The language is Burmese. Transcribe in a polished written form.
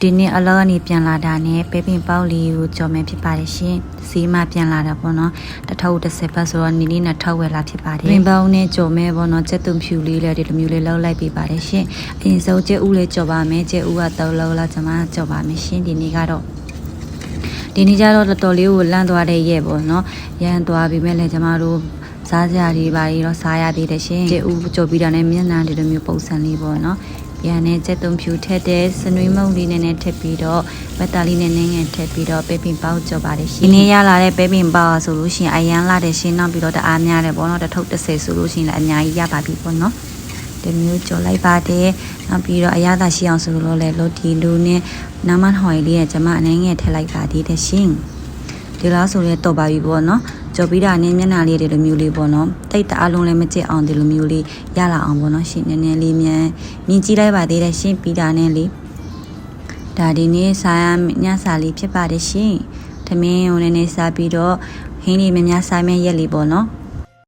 ဒီနေ့အလောကနေပြန်လာတာနဲ့ပဲပင်ပေါက်လေးကိုကြော်မယ်ဖြစ်ပါတယ်ရှင်။စီးမှပြန်လာတာပေါ့နော်။1010ပတ်ဆိုတော့နီနီ2000ဝယ်လာဖြစ်ပါတယ်။ပင်ပေါက်နဲ့ကြော်မယ်ပေါ့နော်။ကျက်သွန်ဖြူလေးလည်းဒီလိုမျိုးလေးလောက်လိုက်ပေးပါတယ်ရှင်။အရင်ဆုံးကျက်ဥလေးကြော်ပါမယ်။ကျက်ဥက3လောက်လောက်ကျွန်မကြော်ပါမယ်ရှင်။ဒီနေ့ကျတော့တော်တော်လေးကိုလန့်သွားတဲ့ရဲ့ပေါ့နော်။ရန်သွားပြီးမဲ့လည်းကျွန်မတို့စားကြရီပါရီတော့စားရသေးတယ်ရှင်။ကျက်ဥကြော်ပြီးတာနဲ့မျက်နှာဒီလိုမျိုးပုံစံလေးပေါ့နော်။ရန်နဲ့ကျက်သွန်ဖြူထက်တဲ့စနွေးမုံလေးနဲ့ထက်ပြီးတော့မက်တာလေးနဲ့ငယ်ထက်ပြီးတော့ပဲပင်ပေါက်ကြော်ပါတယ်ရှင်ဒီနေ့ရလာတဲ့ပဲပင်ပေါက်ဆိုလို့ရှိရင်အရန်လာတဲ့ရှင်နောက်ပြီးတော့တအားများတယ်ပေါ့နော်1010ဆိုလို့ရှိရင်လည်းအများကြီးရပါပြီပေါ့နော်ဒီမျိုးကြော်လိုက်ပါတယ်နောက်ပြီးတော့အရသာရှိအောင်ဆိုလို့လည်းလို့ဒီလူနဲ့နာမဟော်လေးရဲ့ကျွန်မအနေငယ်ထည့်လိုက်ပါသေးတယ်ရှင်ဒီလားဆိုရင်တော့ပါပြီပေါ့နော်ကြော်ပြီးတာနဲ့မျက်နှာလေးတွေလိုမျိုးလေးပေါ့နော်တိတ်တအားလုံးလည်းမကျစ်အောင်ဒီလိုမျိုးလေးရလာအောင်ပေါ့နော်ရှင်နည်းနည်းလေးမြင်ကြည့်လိုက်ပါသေးတယ်ရှင်ပြီးတာနဲ့လေဒါဒီနေ့စားညစာလေးဖြစ်ပါတယ်ရှင်သမင်းကိုနည်းနည်းစားပြီးတော့ဟင်းလေးများများစားမဲ့ရက်လေးပေါ့နော်